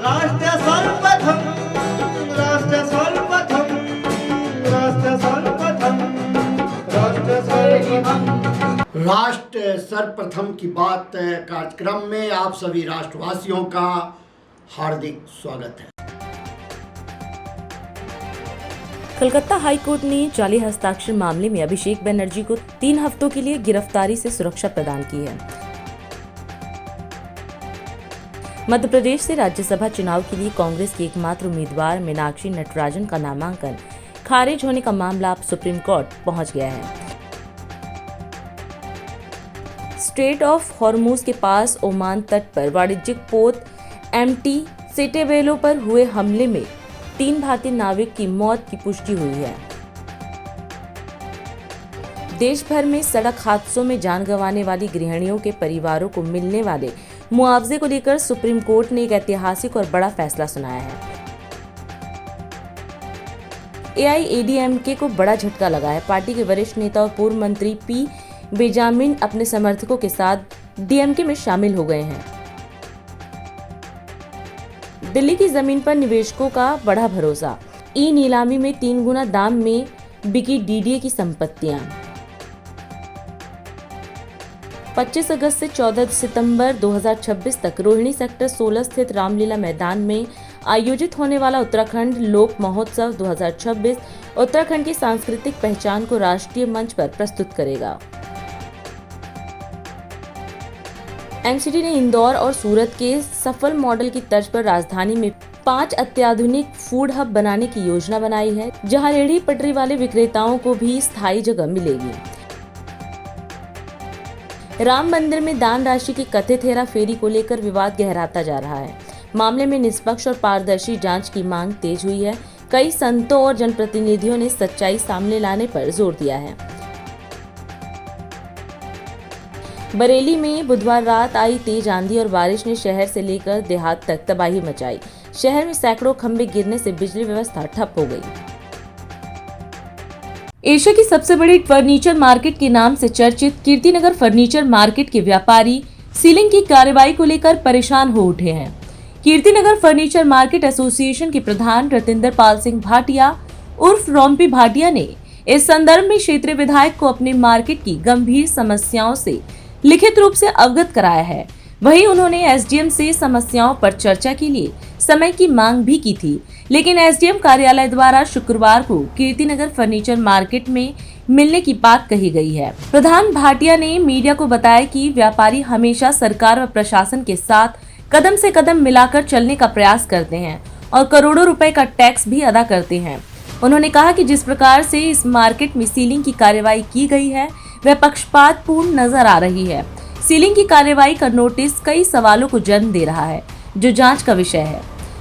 राष्ट्र सर्वप्रथम, राष्ट्र सर्वप्रथम, राष्ट्र सर्वप्रथम, राष्ट्र सर्वप्रथम। राष्ट्र सर्वप्रथम की बात कार्यक्रम में आप सभी राष्ट्रवासियों का हार्दिक स्वागत है। कलकत्ता हाईकोर्ट ने जाली हस्ताक्षर मामले में अभिषेक बनर्जी को 3 हफ्तों के लिए गिरफ्तारी से सुरक्षा प्रदान की है। मध्य प्रदेश से राज्यसभा चुनाव के लिए कांग्रेस की एकमात्र उम्मीदवार मीनाक्षी नटराजन का नामांकन खारिज होने का मामला अब सुप्रीम कोर्ट पहुंच गया है। स्ट्रेट ऑफ हॉर्मुज के पास ओमान तट पर वाणिज्यिक पोत एमटी सेटेबेलो पर हुए हमले में 3 भारतीय नाविक की मौत की पुष्टि हुई है। देश भर में सड़क हादसों में जान गंवाने वाली गृहिणियों के परिवारों को मिलने वाले मुआवजे को लेकर सुप्रीम कोर्ट ने एक ऐतिहासिक और बड़ा फैसला सुनाया है। एआईएडीएमके को बड़ा झटका लगा है। पार्टी के वरिष्ठ नेता और पूर्व मंत्री पी बेंजामिन अपने समर्थकों के साथ डीएमके में शामिल हो गए हैं। दिल्ली की जमीन पर निवेशकों का बड़ा भरोसा। ई नीलामी में 3 गुना दाम में बिकी डीडीए की संपत्तियां। 25 अगस्त से 14 सितंबर 2026 तक रोहिणी सेक्टर 16 स्थित रामलीला मैदान में आयोजित होने वाला उत्तराखंड लोक महोत्सव 2026 उत्तराखंड की सांस्कृतिक पहचान को राष्ट्रीय मंच पर प्रस्तुत करेगा। एनसीटी ने इंदौर और सूरत के सफल मॉडल की तर्ज पर राजधानी में 5 अत्याधुनिक फूड हब बनाने की योजना बनाई है, जहां रेहड़ी पटरी वाले विक्रेताओं को भी स्थायी जगह मिलेगी। राम मंदिर में दान राशि की कथित हेराफेरी को लेकर विवाद गहराता जा रहा है। मामले में निष्पक्ष और पारदर्शी जांच की मांग तेज हुई है। कई संतों और जनप्रतिनिधियों ने सच्चाई सामने लाने पर जोर दिया है। बरेली में बुधवार रात आई तेज आंधी और बारिश ने शहर से लेकर देहात तक तबाही मचाई। शहर में सैकड़ों खंभे गिरने से बिजली व्यवस्था ठप हो गई। एशिया की सबसे बड़ी फर्नीचर मार्केट के नाम से चर्चित कीर्तिनगर फर्नीचर मार्केट के व्यापारी सीलिंग की कार्रवाई को लेकर परेशान हो उठे हैं। कीर्तिनगर फर्नीचर मार्केट एसोसिएशन के प्रधान रतिंदर पाल सिंह भाटिया उर्फ रोम्पी भाटिया ने इस संदर्भ में क्षेत्रीय विधायक को अपने मार्केट की गंभीर समस्याओं से लिखित रूप से अवगत कराया है। वहीं उन्होंने एसडीएम से समस्याओं पर चर्चा के लिए समय की मांग भी की थी, लेकिन एसडीएम कार्यालय द्वारा शुक्रवार को कीर्तिनगर फर्नीचर मार्केट में मिलने की बात कही गई है। प्रधान भाटिया ने मीडिया को बताया कि व्यापारी हमेशा सरकार व प्रशासन के साथ कदम से कदम मिलाकर चलने का प्रयास करते हैं और करोड़ों रुपए का टैक्स भी अदा करते हैं। उन्होंने कहा कि जिस प्रकार से इस मार्केट में सीलिंग की कार्रवाई की गई है वह पक्षपातपूर्ण नजर आ रही है। सीलिंग की कार्रवाई का नोटिस कई सवालों को जन्म दे रहा है, जो जांच का विषय है।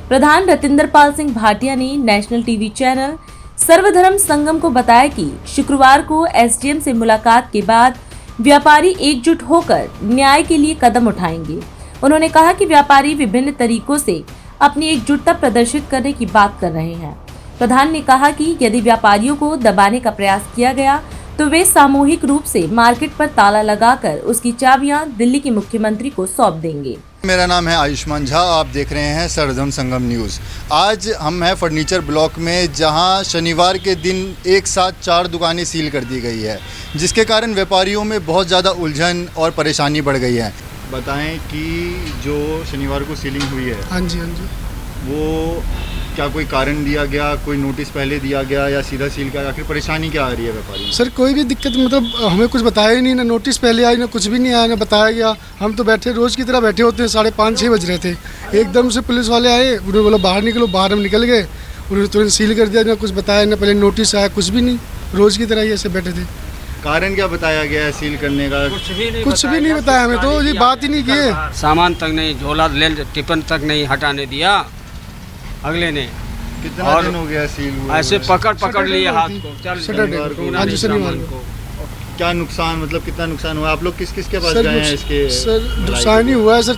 प्रधान रतिंदर पाल सिंह भाटिया ने नेशनल टीवी चैनल सर्वधर्म संगम को बताया कि शुक्रवार को एसडीएम से मुलाकात के बाद व्यापारी एकजुट होकर न्याय के लिए कदम उठाएंगे। उन्होंने कहा कि व्यापारी विभिन्न तरीकों से अपनी एकजुटता प्रदर्शित करने की बात कर रहे हैं। प्रधान ने कहा कि यदि व्यापारियों को दबाने का प्रयास किया गया तो वे सामूहिक रूप से मार्केट पर ताला लगाकर उसकी चाबियां दिल्ली के मुख्यमंत्री को सौंप देंगे। मेरा नाम है आयुष्मान झा, आप देख रहे हैं सर्वधर्म संगम न्यूज़। आज हम हैं फर्नीचर ब्लॉक में, जहां शनिवार के दिन एक साथ 4 दुकानें सील कर दी गई है, जिसके कारण व्यापारियों में बहुत ज़्यादा उलझन और परेशानी बढ़ गई है। बताएं कि जो शनिवार को सीलिंग हुई है, हाँ जी, वो क्या कोई कारण दिया गया, कोई नोटिस पहले दिया गया या सीधा सील का, आखिर परेशानी क्या आ रही है व्यापारी? सर कोई भी दिक्कत मतलब हमें कुछ बताया ही नहीं, ना नोटिस पहले आई, ना कुछ भी नहीं आया, ना बताया गया। हम तो बैठे रोज़ की तरह बैठे होते हैं, 5:30-6 बज रहे थे। एकदम से पुलिस वाले आए, उन्होंने बोला बाहर निकलो। बाहर हम निकल गए, उन्होंने तुरंत सील कर दिया। ना कुछ बताया, ना पहले नोटिस आया, कुछ भी नहीं। रोज़ की तरह ही ऐसे बैठे थे। कारण क्या बताया गया है सील करने का? कुछ भी नहीं बताया हमें, तो ये बात ही नहीं की। सामान तक नहीं, झोला ले टिफिन तक नहीं हटाने दिया अगले ने। कितना दिन हो गया सील हुआ? ऐसे पकड़ लिए हाथ को। शनिवार को। क्या नुकसान, मतलब कितना नुकसान हुआ? आप लोग किस किस के पास गए हैं इसके? सर नुकसान ही हुआ है सर,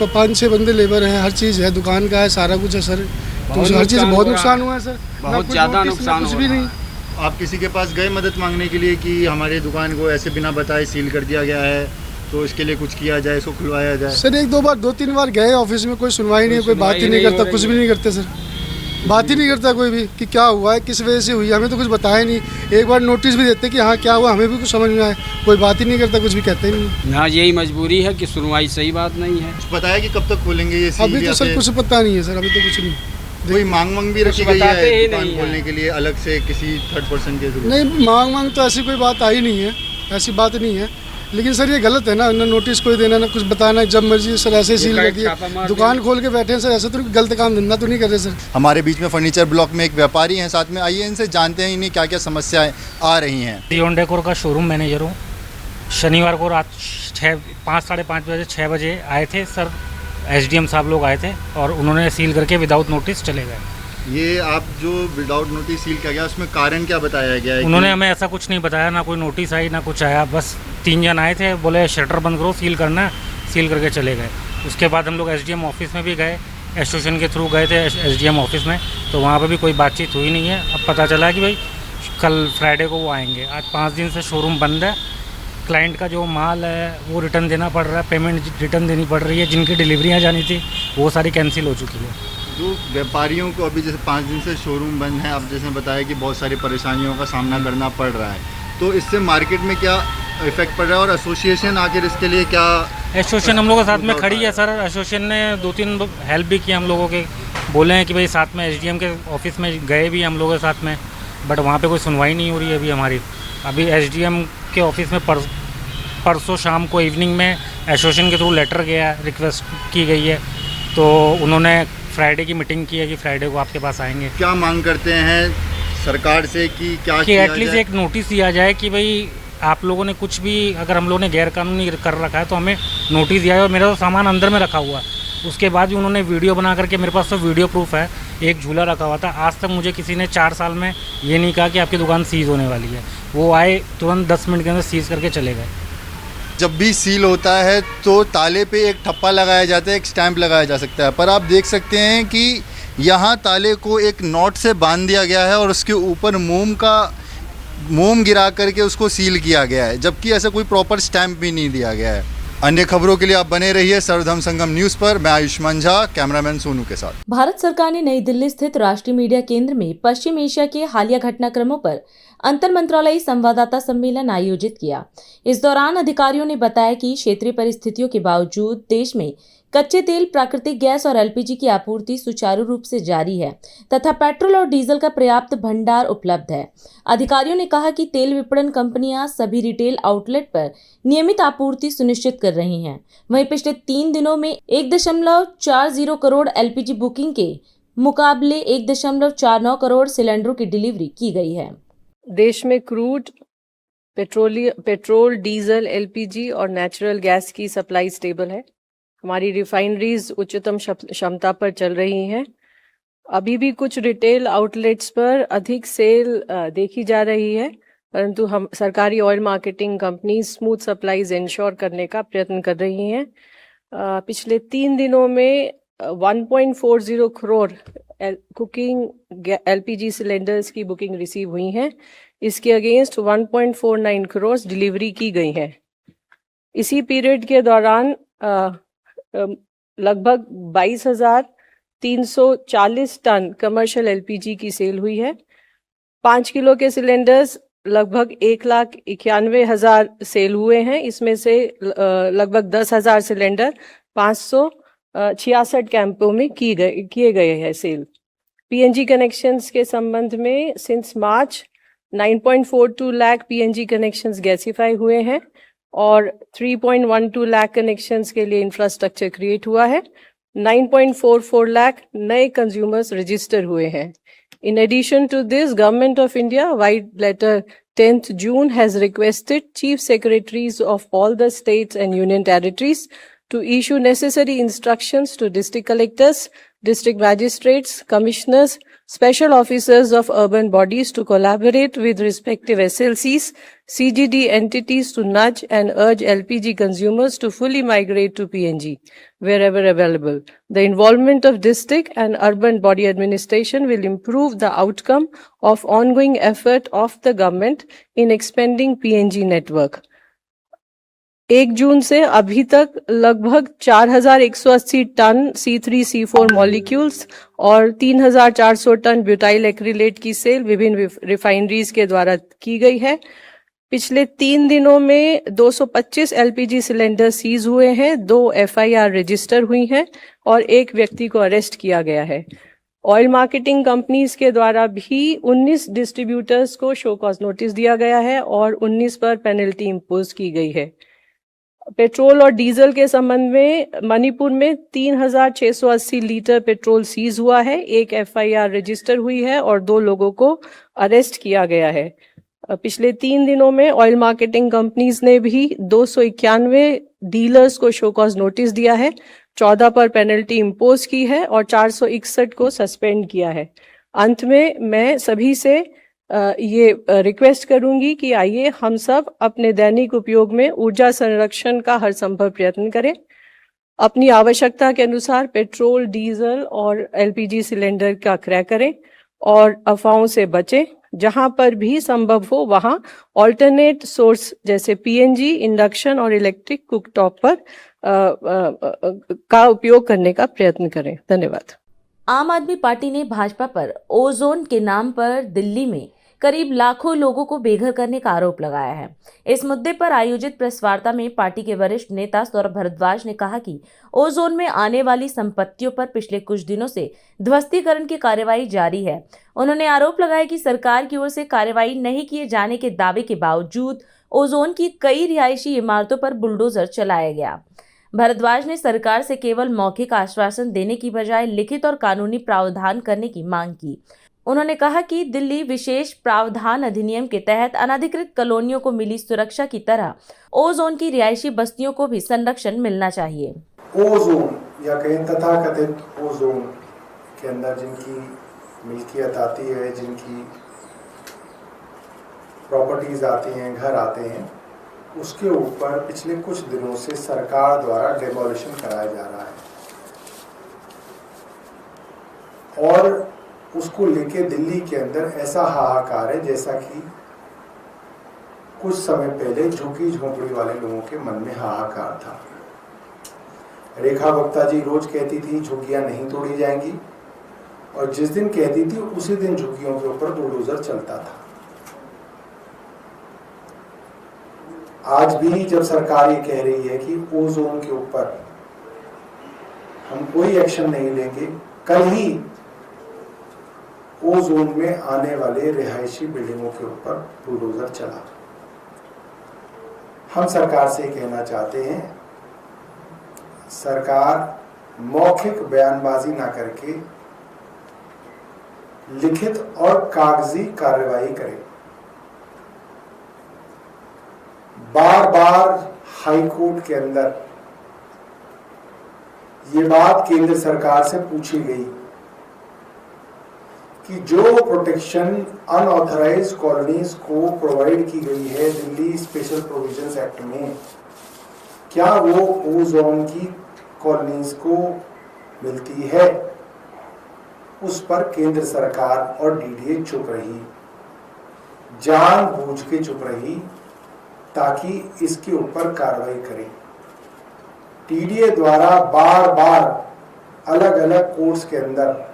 5-6 बंदे लेबर हैं, हर चीज़ है, दुकान का है, सारा कुछ है सर। तो हर चीज़ बहुत नुकसान हुआ है सर, बहुत ज़्यादा नुकसान। कुछ भी नहीं। आप किसी के पास गए मदद मांगने के लिए कि हमारे दुकान को ऐसे बिना बताए सील कर दिया गया है, तो इसके लिए कुछ किया जाए, इसको खुलवाया जाए। सर एक दो तीन बार गए ऑफिस में, कोई सुनवाई नहीं है, कोई बात ही नहीं करता, कुछ भी नहीं करते सर, बात ही नहीं करता कोई भी कि क्या हुआ है, किस वजह से हुई है, हमें तो कुछ बताया नहीं। एक बार नोटिस भी देते कि हाँ क्या हुआ, हमें भी कुछ समझ में आए, कोई बात ही नहीं करता, कुछ भी कहते ही नहीं। हाँ, यही मजबूरी है कि सुनवाई सही बात नहीं है। पता है कि कब तक खोलेंगे ये सील? अभी तो सर कुछ पता नहीं है सर, अभी तो कुछ नहीं। कोई मांग भी रखी गई है दुकान खोलने के लिए अलग से किसी थर्ड पर्सन के थ्रू? नहीं, मांग तो ऐसी कोई बात आई नहीं है, ऐसी बात नहीं है, लेकिन सर ये गलत है ना नोटिस कोई देना, ना कुछ बताना, जब मर्जी सर ऐसे सील कर दिए, दुकान खोल के बैठे हैं सर, ऐसे तो गलत काम धंधा तो नहीं कर रहे सर। हमारे बीच में फर्नीचर ब्लॉक में एक व्यापारी हैं साथ में, आइए इनसे जानते हैं इन्हें क्या क्या समस्याएं आ रही हैं। डियोन डेकोर का शोरूम मैनेजर हूँ। शनिवार को रात 5:30 बजे 6 बजे आए थे सर, एसडीएम साहब लोग आए थे और उन्होंने सील करके विदाउट नोटिस चले गए। ये आप जो विदाउट नोटिस सील किया गया उसमें कारण क्या बताया गया है? उन्होंने हमें ऐसा कुछ नहीं बताया, ना कोई नोटिस आई ना कुछ आया, बस 3 जन आए थे, बोले शटर बंद करो, सील करना, सील करके चले गए। उसके बाद हम लोग एसडीएम ऑफिस में भी गए, एसोसिएशन के थ्रू गए थे एसडीएम ऑफिस में, तो वहाँ पर भी कोई बातचीत हुई नहीं है। अब पता चला कि भाई कल फ्राइडे को वो आएंगे। आज 5 दिन से शोरूम बंद है, क्लाइंट का जो माल है वो रिटर्न देना पड़ रहा है, पेमेंट रिटर्न देनी पड़ रही है, जिनकी डिलीवरियाँ जानी थी वो सारी कैंसिल हो चुकी है। जो व्यापारियों को अभी जैसे 5 दिन से शोरूम बंद है, आप जैसे बताया कि बहुत सारी परेशानियों का सामना करना पड़ रहा है, तो इससे मार्केट में क्या इफेक्ट पड़ रहा है और एसोसिएशन आखिर इसके लिए क्या? एसोसिएशन हम लोगों के साथ में खड़ी है सर। एसोसिएशन ने 2-3 हेल्प भी किया हम लोगों के, बोले हैं कि भाई साथ में एसडीएम के ऑफिस में गए भी हम लोगों के साथ में, बट वहाँ पे कोई सुनवाई नहीं हो रही है अभी हमारी। अभी एसडीएम के ऑफिस में परसों शाम को इवनिंग में एसोसिएशन के थ्रू लेटर गया, रिक्वेस्ट की गई है, तो उन्होंने फ्राइडे की मीटिंग की है कि फ्राइडे को आपके पास आएंगे। क्या मांग करते हैं सरकार से कि क्या कि एटलीस्ट एक नोटिस दिया जाए कि भाई आप लोगों ने कुछ भी, अगर हम लोगों ने गैरकानूनी कर रखा है तो हमें नोटिस दिया है। और मेरा तो सामान अंदर में रखा हुआ है, उसके बाद भी उन्होंने वीडियो बना करके, मेरे पास तो वीडियो प्रूफ है, एक झूला रखा हुआ था। आज तक मुझे किसी ने 4 साल में ये नहीं कहा कि आपकी दुकान सीज़ होने वाली है। वो आए तुरंत 10 मिनट के अंदर सीज़ करके चले गए। जब भी सील होता है तो ताले पे एक ठप्पा लगाया जाता है, एक स्टैंप लगाया जा सकता है, पर आप देख सकते हैं कि यहाँ ताले को एक नॉट से बांध दिया गया है और उसके ऊपर मोम गिरा करके उसको सील किया गया है, जबकि ऐसा कोई प्रॉपर स्टैंप भी नहीं दिया गया है। अन्य खबरों के लिए आप बने रहिए सर्वधर्म संगम न्यूज़ पर। मैं आयुष्मान झा, कैमरामैन सोनू के साथ। भारत सरकार ने नई दिल्ली स्थित राष्ट्रीय मीडिया केंद्र में पश्चिम एशिया के हालिया घटनाक्रमों पर अंतर मंत्रालयी संवाददाता सम्मेलन आयोजित किया। इस दौरान अधिकारियों ने बताया कि क्षेत्रीय परिस्थितियों के बावजूद देश में कच्चे तेल, प्राकृतिक गैस और एलपीजी की आपूर्ति सुचारू रूप से जारी है तथा पेट्रोल और डीजल का पर्याप्त भंडार उपलब्ध है। अधिकारियों ने कहा कि तेल विपणन कंपनियां सभी रिटेल आउटलेट पर नियमित आपूर्ति सुनिश्चित कर रही हैं। वहीं पिछले 3 दिनों में 1.40 करोड़ एलपीजी बुकिंग के मुकाबले 1.49 करोड़ सिलेंडरों की डिलीवरी की गई है। देश में क्रूड, पेट्रोल, डीजल, एलपीजी और नेचुरल गैस की सप्लाई स्टेबल है। हमारी रिफाइनरीज उच्चतम क्षमता पर चल रही हैं। अभी भी कुछ रिटेल आउटलेट्स पर अधिक सेल देखी जा रही है, परंतु हम सरकारी oil marketing company smooth supplies ensure करने का प्रयत्न कर रही हैं। पिछले 3 दिनों में 1.40 करोड़ कुकिंग एलपीजी सिलेंडर्स की बुकिंग रिसीव हुई है। इसके अगेंस्ट 1.49 करोड़ डिलीवरी की गई है। इसी पीरियड के दौरान लगभग 22,340 टन कमर्शियल एलपीजी की सेल हुई है। 5 किलो के सिलेंडर्स लगभग 1,91,000 सेल हुए हैं। इसमें से लगभग 10,000 सिलेंडर 566 कैंपों में किए गए हैं सेल। पीएनजी कनेक्शंस के संबंध में since March 9.42 lakh PNG connections gasify हुए हैं और 3.12 लाख कनेक्शंस के लिए इंफ्रास्ट्रक्चर क्रिएट हुआ है। 9.44 लाख नए कंज्यूमर्स रजिस्टर हुए हैं। In addition to this, Government of India, White Letter 10th June, has requested Chief Secretaries of all the states and Union Territories to issue necessary instructions to District Collectors, District Magistrates, Commissioners, Special Officers of urban bodies to collaborate with respective SLCs, CGD entities to nudge and urge LPG consumers to fully migrate to PNG wherever available. The involvement of district and urban body administration will improve the outcome of ongoing effort of the government in expanding PNG network. 1 जून से अभी तक लगभग 4,180 ton C3C4 molecules और 3,400 ton butyl acrylate की cell विभिन्न refineries के द्वारा की गई है। पिछले 3 दिनों में 225 LPG सिलेंडर सीज हुए हैं, 2 FIR रजिस्टर हुई हैं और 1 व्यक्ति को अरेस्ट किया गया है। ऑयल मार्केटिंग कंपनीज के द्वारा भी 19 डिस्ट्रीब्यूटर्स को शो कॉज नोटिस दिया गया है और 19 पर पेनल्टी इम्पोज की गई है। पेट्रोल और डीजल के संबंध में मणिपुर में 3,680 लीटर पेट्रोल सीज हुआ है, 1 FIR रजिस्टर हुई है और 2 लोगों को अरेस्ट किया गया है। पिछले 3 दिनों में ऑयल मार्केटिंग कंपनीज ने भी 291 डीलर्स को शो कॉज नोटिस दिया है, 14 पर पेनल्टी इम्पोज की है और 461 को सस्पेंड किया है। अंत में मैं सभी से ये रिक्वेस्ट करूंगी कि आइए हम सब अपने दैनिक उपयोग में ऊर्जा संरक्षण का हर संभव प्रयत्न करें। अपनी आवश्यकता के अनुसार पेट्रोल, डीजल और LPG सिलेंडर का क्रय करें और अफवाहों से बचें। जहां पर भी संभव हो वहां ऑल्टरनेट सोर्स जैसे PNG, इंडक्शन और इलेक्ट्रिक कुकटॉप पर का उपयोग करने का प्रयत्न करें। धन्यवाद। आम आदमी पार्टी ने भाजपा पर ओजोन के नाम पर दिल्ली में करीब लाखों लोगों को बेघर करने का आरोप लगाया है। इस मुद्दे पर आयोजित प्रेस वार्ता में पार्टी के वरिष्ठ नेता सौरभ भारद्वाज ने कहा कि ओजोन में आने वाली संपत्तियों पर पिछले कुछ दिनों से ध्वस्तीकरण की कार्रवाई जारी है। उन्होंने आरोप लगाया कि सरकार की ओर से कार्रवाई नहीं किए जाने के दावे के बावजूद ओजोन की कई रिहायशी इमारतों पर बुलडोजर चलाया गया। भारद्वाज ने सरकार से केवल मौखिक आश्वासन देने की बजाय लिखित और कानूनी प्रावधान करने की मांग की। उन्होंने कहा कि दिल्ली विशेष प्रावधान अधिनियम के तहत अनधिकृत कॉलोनियों को मिली सुरक्षा की तरह ओजोन की रिहायशी बस्तियों को भी संरक्षण मिलना चाहिए। ओजोन या कहीं तथाकथित ओजोन के अंदर जिनकी मिल्कियत आती है, जिनकी प्रॉपर्टीज आती हैं, घर आते हैं, उसके ऊपर पिछले कुछ दिनों से सरकार द्वारा डेमोलिशन कराया जा रहा है और उसको लेके दिल्ली के अंदर ऐसा हाहाकार है जैसा कि कुछ समय पहले झुग्गी झोंपड़ी वाले लोगों के मन में हाहाकार था। रेखा गुप्ता जी रोज कहती थी झुग्गियां नहीं तोड़ी जाएंगी और जिस दिन कहती थी उसी दिन झुग्गियों के ऊपर बुलडोजर चलता था। आज भी जब सरकार ये कह रही है कि ओजोन के ऊपर हम कोई एक्शन नहीं लेंगे, कल ही ओजोन में आने वाले रिहायशी बिल्डिंगों के ऊपर बुलडोजर चला। हम सरकार से कहना चाहते हैं, सरकार मौखिक बयानबाजी ना करके लिखित और कागजी कार्रवाई करे। बार बार हाई कोर्ट के अंदर ये बात केंद्र सरकार से पूछी गई कि जो प्रोटेक्शन अनऑथराइज्ड कॉलोनीज को प्रोवाइड की गई है दिल्ली स्पेशल प्रोविजंस एक्ट में, क्या वो ओजोन की कॉलोनीज को मिलती है? उस पर केंद्र सरकार और DDA चुप रही, जानबूझ के चुप रही ताकि इसके ऊपर कार्रवाई करे। DDA द्वारा बार बार अलग अलग कोर्ट्स के अंदर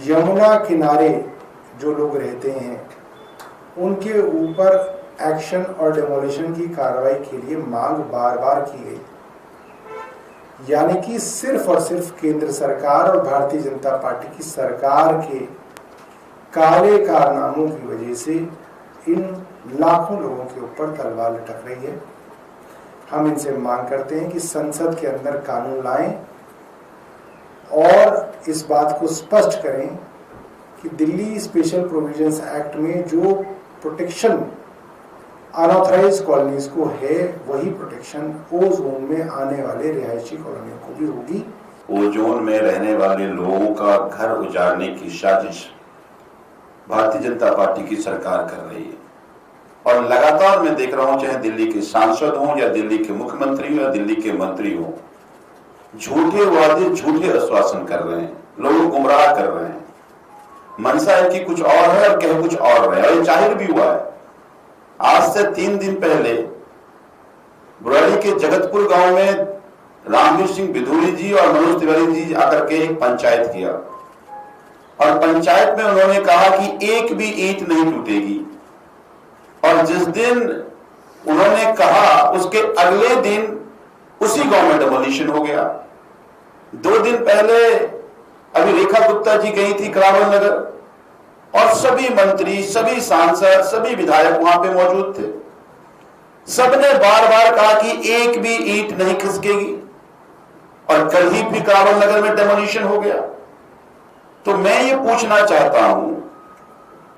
यमुना किनारे जो लोग रहते हैं उनके ऊपर एक्शन और डेमोलिशन की कार्रवाई के लिए मांग बार बार की गई। यानी कि सिर्फ और सिर्फ केंद्र सरकार और भारतीय जनता पार्टी की सरकार के काले कारनामों की वजह से इन लाखों लोगों के ऊपर तलवार लटक रही है। हम इनसे मांग करते हैं कि संसद के अंदर कानून लाएं और इस बात को स्पष्ट करें कि दिल्ली स्पेशल प्रोविजंस एक्ट में जो प्रोटेक्शन अनऑथराइज्ड कॉलोनीज को है वही प्रोटेक्शन ओजोन में आने वाले रिहायशी कॉलोनियों को भी होगी। ओजोन में रहने वाले लोगों का घर उजाड़ने की साजिश भारतीय जनता पार्टी की सरकार कर रही है और लगातार मैं देख रहा हूं, चाहे दिल्ली के सांसद हों या दिल्ली के मुख्यमंत्री हो या दिल्ली के मंत्री हो, झूठे वादे झूठे आश्वासन कर रहे हैं, लोगों को गुमराह कर रहे हैं। मंशा है कि कुछ और है और कह कुछ और रहे और ये जाहिर भी हुआ है। आज से 3 दिन पहले बुराड़ी के जगतपुर गांव में रामवीर सिंह बिधूरी जी और मनोज तिवारी जी आकर के एक पंचायत किया और पंचायत में उन्होंने कहा कि एक भी ईंट नहीं टूटेगी। और जिस दिन उन्होंने कहा उसके अगले दिन उसी गांव में डेमोलिशन हो गया। 2 दिन पहले अभी रेखा गुप्ता जी गई थी करावल नगर और सभी मंत्री, सभी सांसद, सभी विधायक वहां पे मौजूद थे। सबने बार बार कहा कि एक भी ईंट नहीं खिसकेगी और कल ही भी करावल नगर में डेमोलिशन हो गया। तो मैं ये पूछना चाहता हूं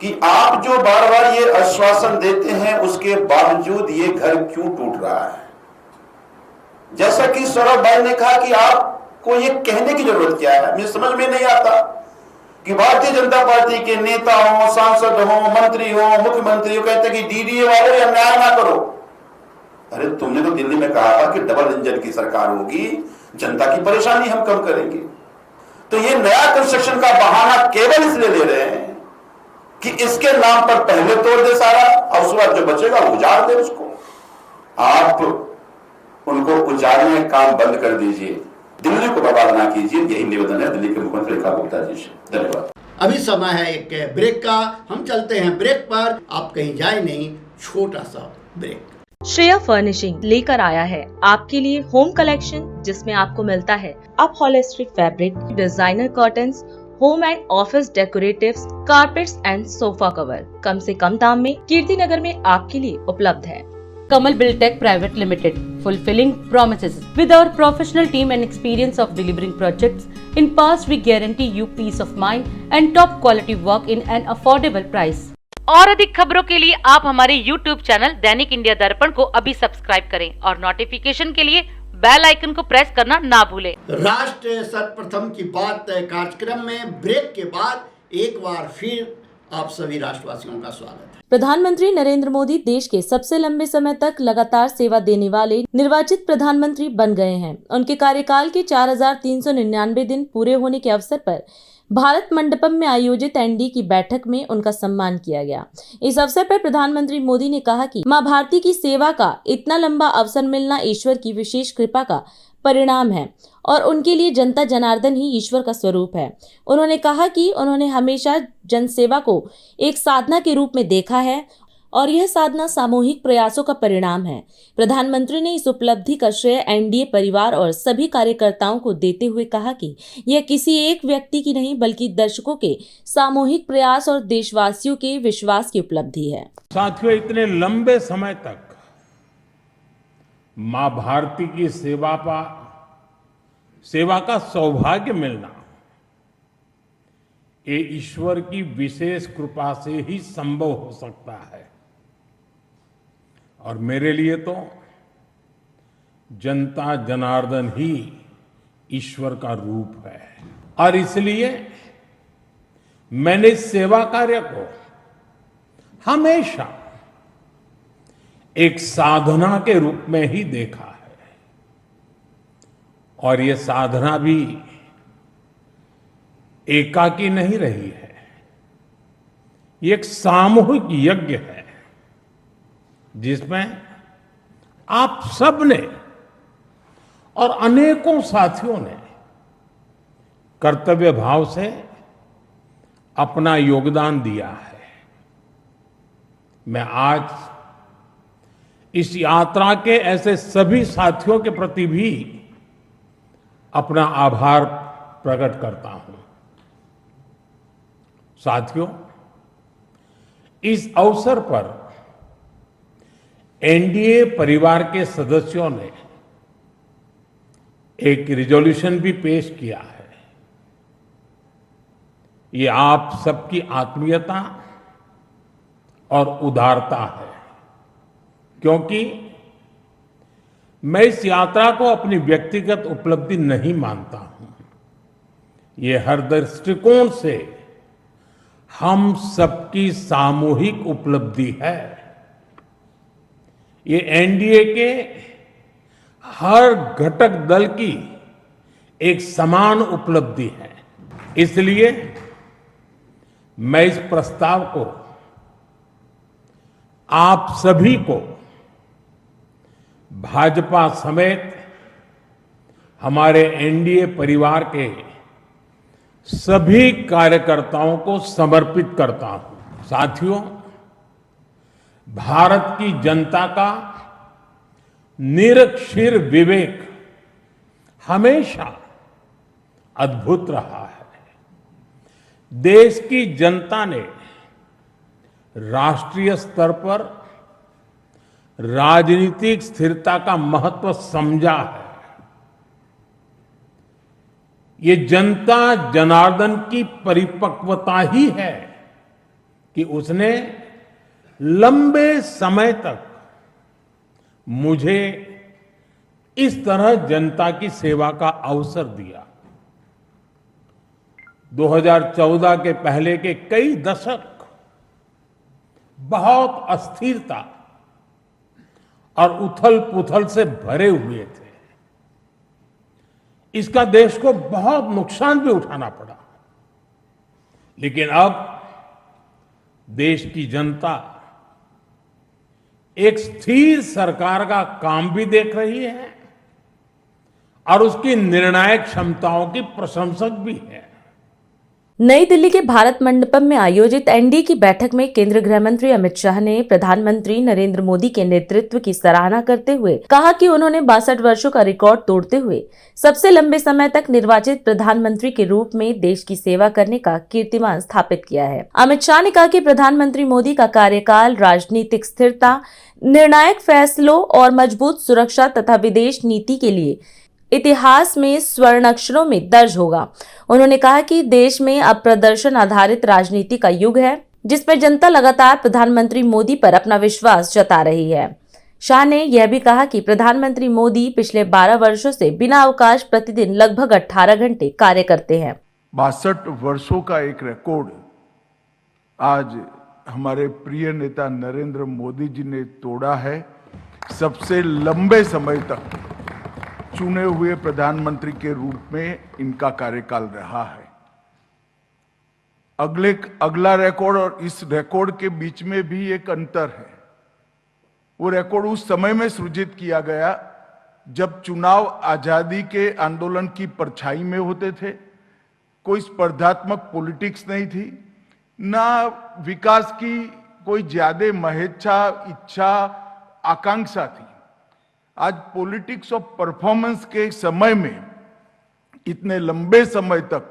कि आप जो बार बार ये आश्वासन देते हैं उसके बावजूद ये घर क्यों टूट रहा है? जैसा कि सौरभ भाई ने कहा कि आपको ये कहने की जरूरत क्या है, मुझे समझ में नहीं आता कि भारतीय जनता पार्टी के नेता हो, सांसद हो, मंत्री हो, मुख्यमंत्री हो, कहते कि डीडीए वाले अन्याय ना करो। अरे तुमने तो दिल्ली में कहा था कि डबल इंजन की सरकार होगी, जनता की परेशानी हम कम करेंगे। तो ये नया कंस्ट्रक्शन का बहाना केवल इसलिए ले रहे हैं कि इसके नाम पर पहले तोड़ दे सारा और उसके बाद जो बचेगा वो उजाड़ दे उसको। आप उनको उजाड़ने का काम बंद कर दीजिए, दिल्ली को बर्बाद ना कीजिए, यही निवेदन है दिल्ली के मुख्यमंत्री रेखा गुप्ता जी से। धन्यवाद। अभी समय है एक ब्रेक का, हम चलते हैं ब्रेक पर। आप कहीं जाए नहीं, छोटा सा ब्रेक। श्रेया फर्निशिंग लेकर आया है आपके लिए होम कलेक्शन, जिसमें आपको मिलता है upholstery fabric, designer curtains, home and office decoratives, carpets and sofa cover कम से कम दाम में कीर्ति नगर में आपके लिए उपलब्ध है। Kamal Buildtech Private Limited, fulfilling promises. With our professional team and experience of delivering projects, in past we guarantee you peace of mind and top quality work in an affordable price. और अधिक खबरों के लिए आप हमारे YouTube channel दैनिक India दर्पण को अभी सब्सक्राइब करें और नोटिफिकेशन के लिए बेल आइकन को प्रेस करना ना भूलें। राष्ट्र सर्वप्रथम की बात कार्यक्रम में ब्रेक के बाद एक बार फिर आप सभी राष्ट्रवासियों का स्वागत है। प्रधानमंत्री नरेंद्र मोदी देश के सबसे लंबे समय तक लगातार सेवा देने वाले निर्वाचित प्रधानमंत्री बन गए हैं। उनके कार्यकाल के 4399 दिन पूरे होने के अवसर पर भारत मंडपम में आयोजित एनडीए की बैठक में उनका सम्मान किया गया। इस अवसर पर प्रधानमंत्री मोदी ने कहा कि मां भारती की सेवा का इतना लंबा अवसर मिलना ईश्वर की विशेष कृपा का परिणाम है और उनके लिए जनता जनार्दन ही ईश्वर का स्वरूप है। उन्होंने कहा कि उन्होंने हमेशा जनसेवा को एक साधना के रूप में देखा है और यह साधना सामूहिक प्रयासों का परिणाम है। प्रधानमंत्री ने इस उपलब्धि का श्रेय एनडीए परिवार और सभी कार्यकर्ताओं को देते हुए कहा कि यह किसी एक व्यक्ति की नहीं बल्कि दर्शकों के सामूहिक प्रयास और देशवासियों के विश्वास की उपलब्धि है। साथियों, इतने लंबे समय तक मां भारती की सेवा का सौभाग्य मिलना ये ईश्वर की विशेष कृपा से ही संभव हो सकता है। और मेरे लिए तो जनता जनार्दन ही ईश्वर का रूप है और इसलिए मैंने इस सेवा कार्य को हमेशा एक साधना के रूप में ही देखा है और ये साधना भी एकाकी नहीं रही है, ये एक सामूहिक यज्ञ है जिसमें आप सब ने और अनेकों साथियों ने कर्तव्य भाव से अपना योगदान दिया है। मैं आज इस यात्रा के ऐसे सभी साथियों के प्रति भी अपना आभार प्रकट करता हूं। साथियों, इस अवसर पर एनडीए परिवार के सदस्यों ने एक रिजोल्यूशन भी पेश किया है। ये आप सबकी आत्मीयता और उदारता है, क्योंकि मैं इस यात्रा को अपनी व्यक्तिगत उपलब्धि नहीं मानता हूं। ये हर दृष्टिकोण से हम सबकी सामूहिक उपलब्धि है। ये एनडीए के हर घटक दल की एक समान उपलब्धि है। इसलिए मैं इस प्रस्ताव को आप सभी को भाजपा समेत हमारे एनडीए परिवार के सभी कार्यकर्ताओं को समर्पित करता हूं। साथियों, भारत की जनता का निरक्षीर विवेक हमेशा अद्भुत रहा है। देश की जनता ने राष्ट्रीय स्तर पर राजनीतिक स्थिरता का महत्व समझा है। ये जनता जनार्दन की परिपक्वता ही है कि उसने लंबे समय तक मुझे इस तरह जनता की सेवा का अवसर दिया। 2014 के पहले के कई दशक बहुत अस्थिरता और उथल-पुथल से भरे हुए थे। इसका देश को बहुत नुकसान भी उठाना पड़ा, लेकिन अब देश की जनता एक स्थिर सरकार का काम भी देख रही है और उसकी निर्णायक क्षमताओं की प्रशंसक भी है। नई दिल्ली के भारत मंडपम में आयोजित एनडीए की बैठक में केंद्रीय गृह मंत्री अमित शाह ने प्रधानमंत्री नरेंद्र मोदी के नेतृत्व की सराहना करते हुए कहा कि उन्होंने 62 वर्षों का रिकॉर्ड तोड़ते हुए सबसे लंबे समय तक निर्वाचित प्रधानमंत्री के रूप में देश की सेवा करने का कीर्तिमान स्थापित किया है। अमित शाह ने कहा कि प्रधानमंत्री मोदी का कार्यकाल राजनीतिक स्थिरता, निर्णायक फैसलों और मजबूत सुरक्षा तथा विदेश नीति के लिए इतिहास में स्वर्ण अक्षरों में दर्ज होगा। उन्होंने कहा कि देश में अब प्रदर्शन आधारित राजनीति का युग है, जिसमें जनता लगातार प्रधानमंत्री मोदी पर अपना विश्वास जता रही है। शाह ने यह भी कहा कि प्रधानमंत्री मोदी पिछले 12 वर्षों से बिना अवकाश प्रतिदिन लगभग 18 घंटे कार्य करते हैं। 62 वर्षों का एक रिकॉर्ड आज हमारे प्रिय नेता नरेंद्र मोदी जी ने तोड़ा है। सबसे लंबे समय तक चुने हुए प्रधानमंत्री के रूप में इनका कार्यकाल रहा है। अगला रिकॉर्ड और इस रिकॉर्ड के बीच में भी एक अंतर है। वो रिकॉर्ड उस समय में सृजित किया गया जब चुनाव आजादी के आंदोलन की परछाई में होते थे, कोई स्पर्धात्मक पॉलिटिक्स नहीं थी, ना विकास की कोई ज्यादा महेच्छा, इच्छा, आकांक्षा थी। आज पॉलिटिक्स ऑफ परफॉर्मेंस के समय में इतने लंबे समय तक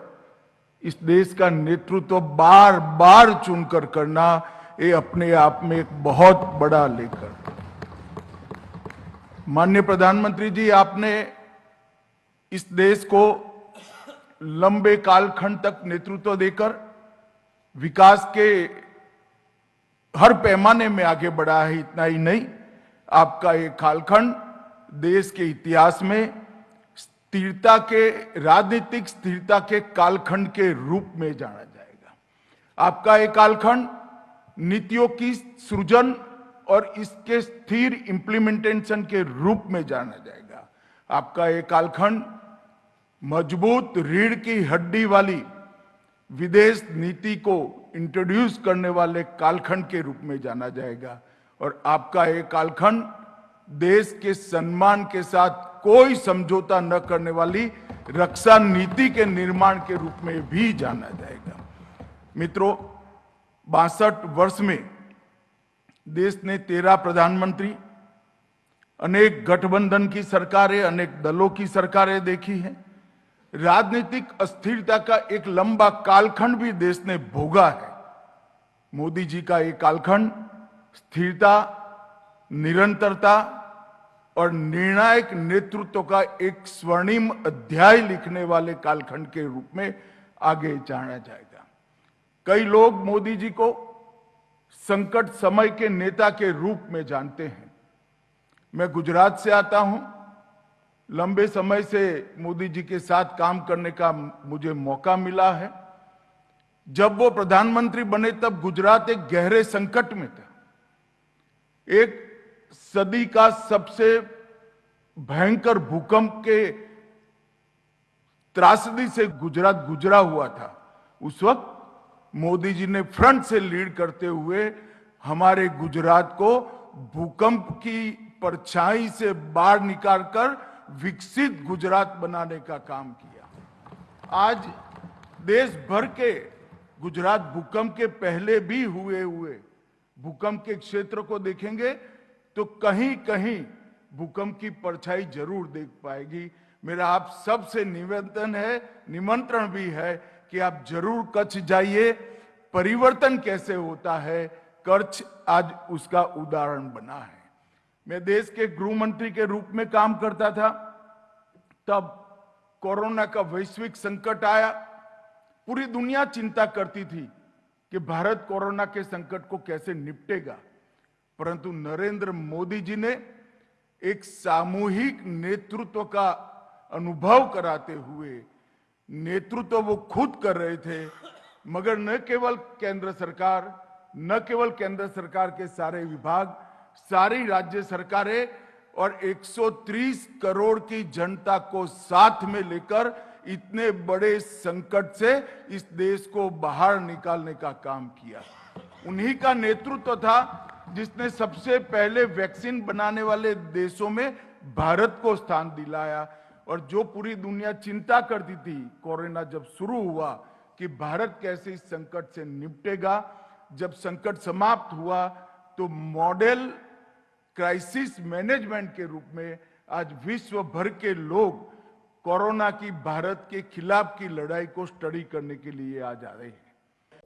इस देश का नेतृत्व बार बार चुनकर करना, ये अपने आप में एक बहुत बड़ा लेकर। माननीय प्रधानमंत्री जी, आपने इस देश को लंबे कालखंड तक नेतृत्व देकर विकास के हर पैमाने में आगे बढ़ा है। इतना ही नहीं, आपका ये कालखंड देश के इतिहास में स्थिरता के, राजनीतिक स्थिरता के कालखंड के रूप में जाना जाएगा। आपका एक कालखंड नीतियों की सृजन और इसके स्थिर इंप्लीमेंटेशन के रूप में जाना जाएगा। आपका एक कालखंड मजबूत रीढ़ की हड्डी वाली विदेश नीति को इंट्रोड्यूस करने वाले कालखंड के रूप में जाना जाएगा। और आपका एक कालखंड देश के सम्मान के साथ कोई समझौता न करने वाली रक्षा नीति के निर्माण के रूप में भी जाना जाएगा। मित्रों, 62 वर्ष में देश ने 13 प्रधानमंत्री, अनेक गठबंधन की सरकारें, अनेक दलों की सरकारें देखी हैं। राजनीतिक अस्थिरता का एक लंबा कालखंड भी देश ने भोगा है। मोदी जी का एक कालखंड स्थिरता, निरंतरता और निर्णायक नेतृत्व का एक स्वर्णिम अध्याय लिखने वाले कालखंड के रूप में आगे जाना जाएगा। कई लोग मोदी जी को संकट समय के नेता के रूप में जानते हैं। मैं गुजरात से आता हूं। लंबे समय से मोदी जी के साथ काम करने का मुझे मौका मिला है। जब वो प्रधानमंत्री बने तब गुजरात एक गहरे संकट में था। एक सदी का सबसे भयंकर भूकंप के त्रासदी से गुजरात गुजरा हुआ था। उस वक्त मोदी जी ने फ्रंट से लीड करते हुए हमारे गुजरात को भूकंप की परछाई से बाहर निकालकर विकसित गुजरात बनाने का काम किया। आज देश भर के गुजरात भूकंप के पहले भी हुए भूकंप के क्षेत्र को देखेंगे तो कहीं कहीं भूकंप की परछाई जरूर देख पाएगी। मेरा आप सबसे निवेदन है, निमंत्रण भी है कि आप जरूर कच्छ जाइए। परिवर्तन कैसे होता है, कच्छ आज उसका उदाहरण बना है। मैं देश के गृह मंत्री के रूप में काम करता था, तब कोरोना का वैश्विक संकट आया। पूरी दुनिया चिंता करती थी कि भारत कोरोना के संकट को कैसे निपटेगा, परंतु नरेंद्र मोदी जी ने एक सामूहिक नेतृत्व का अनुभव कराते हुए, नेतृत्व वो खुद कर रहे थे, मगर न केवल केंद्र सरकार के सारे विभाग, सारी राज्य सरकारें और 130 करोड़ की जनता को साथ में लेकर इतने बड़े संकट से इस देश को बाहर निकालने का काम किया। उन्हीं का नेतृत्व था जिसने सबसे पहले वैक्सीन बनाने वाले देशों में भारत को स्थान दिलाया। और जो पूरी दुनिया चिंता करती थी कोरोना जब शुरू हुआ कि भारत कैसे इस संकट से निपटेगा, जब संकट समाप्त हुआ तो मॉडल क्राइसिस मैनेजमेंट के रूप में आज विश्व भर के लोग कोरोना की भारत के खिलाफ की लड़ाई को स्टडी करने के लिए आ जा रहे हैं।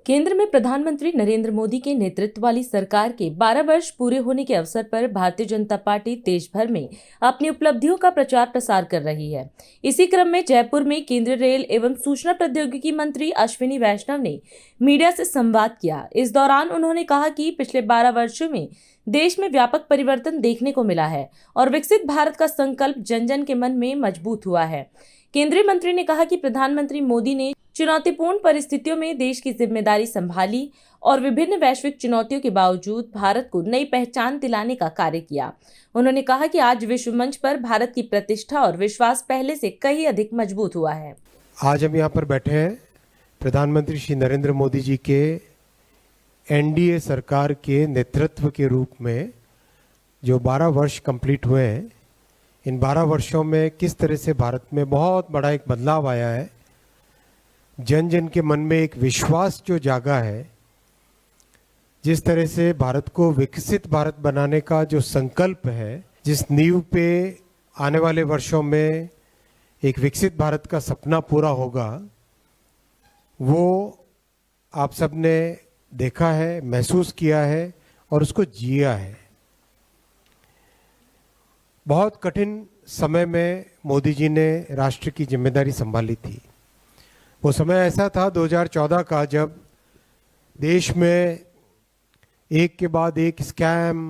केंद्र में प्रधानमंत्री नरेंद्र मोदी के नेतृत्व वाली सरकार के 12 वर्ष पूरे होने के अवसर पर भारतीय जनता पार्टी देश भर में अपनी उपलब्धियों का प्रचार प्रसार कर रही है। इसी क्रम में जयपुर में केंद्रीय रेल एवं सूचना प्रौद्योगिकी मंत्री अश्विनी वैष्णव ने मीडिया से संवाद किया। इस दौरान उन्होंने कहा कि पिछले 12 वर्षों में देश में व्यापक परिवर्तन देखने को मिला है और विकसित भारत का संकल्प जन जन के मन में मजबूत हुआ है। केंद्रीय मंत्री ने कहा कि प्रधानमंत्री मोदी ने चुनौतीपूर्ण परिस्थितियों में देश की जिम्मेदारी संभाली और विभिन्न वैश्विक चुनौतियों के बावजूद भारत को नई पहचान दिलाने का कार्य किया। उन्होंने कहा कि आज विश्व मंच पर भारत की प्रतिष्ठा और विश्वास पहले से कहीं अधिक मजबूत हुआ है। आज हम यहाँ पर बैठे हैं प्रधानमंत्री श्री नरेंद्र मोदी जी के एनडीए सरकार के नेतृत्व के रूप में जो 12 वर्ष कंप्लीट हुए हैं, इन 12 वर्षों में किस तरह से भारत में बहुत बड़ा एक बदलाव आया है, जन जन के मन में एक विश्वास जो जागा है, जिस तरह से भारत को विकसित भारत बनाने का जो संकल्प है, जिस नींव पे आने वाले वर्षों में एक विकसित भारत का सपना पूरा होगा, वो आप सबने देखा है, महसूस किया है और उसको जिया है। बहुत कठिन समय में मोदी जी ने राष्ट्र की जिम्मेदारी संभाली थी। वो समय ऐसा था 2014 का, जब देश में एक के बाद एक स्कैम,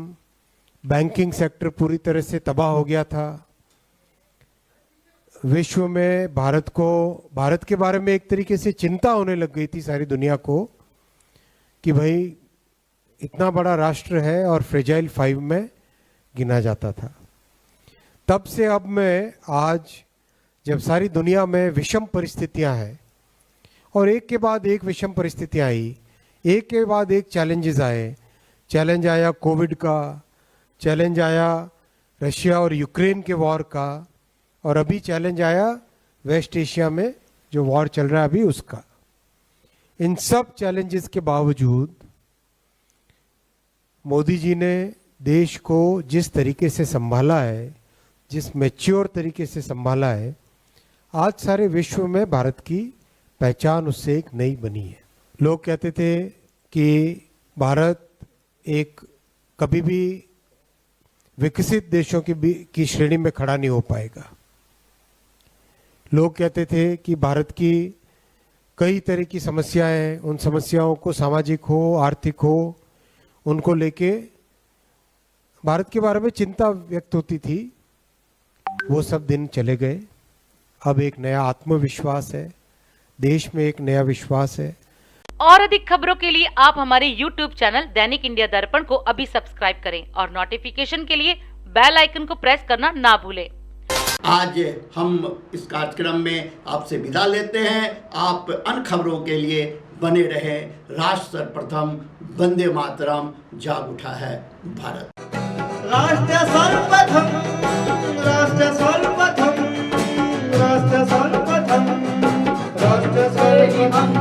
बैंकिंग सेक्टर पूरी तरह से तबाह हो गया था। विश्व में भारत के बारे में एक तरीके से चिंता होने लग गई थी सारी दुनिया को कि भाई इतना बड़ा राष्ट्र है और फ्रेजाइल 5 में गिना जाता था। तब से अब में आज जब सारी दुनिया में विषम परिस्थितियां हैं और एक के बाद एक विषम परिस्थितियां आई, एक के बाद एक चैलेंजेस आए। चैलेंज आया कोविड का, चैलेंज आया रशिया और यूक्रेन के वॉर का, और अभी चैलेंज आया वेस्ट एशिया में जो वॉर चल रहा है अभी उसका। इन सब चैलेंजेस के बावजूद मोदी जी ने देश को जिस तरीके से संभाला है, जिस मैच्योर तरीके से संभाला है, आज सारे विश्व में भारत की पहचान उससे एक नई बनी है। लोग कहते थे कि भारत एक कभी भी विकसित देशों की श्रेणी में खड़ा नहीं हो पाएगा। लोग कहते थे कि भारत की कई तरह की समस्याएं हैं, उन समस्याओं को सामाजिक हो, आर्थिक हो, उनको लेके भारत के बारे में चिंता व्यक्त होती थी। वो सब दिन चले गए। अब एक नया आत्मविश्वास है, देश में एक नया विश्वास है। और अधिक खबरों के लिए आप हमारे YouTube चैनल दैनिक इंडिया दर्पण को अभी सब्सक्राइब करें और नोटिफिकेशन के लिए बेल आइकन को प्रेस करना ना भूलें। आज हम इस कार्यक्रम में आपसे विदा लेते हैं। आप अन्य खबरों के लिए बने रहें। राष्ट्र सर्वप्रथम, वंदे मातरम, जाग उठा है भारत। राष्ट्र सर्वप्रथम राष्ट्र सर्वप्रथम राष्ट्र सर्वप्रथम राष्ट्र सर्वप्रथम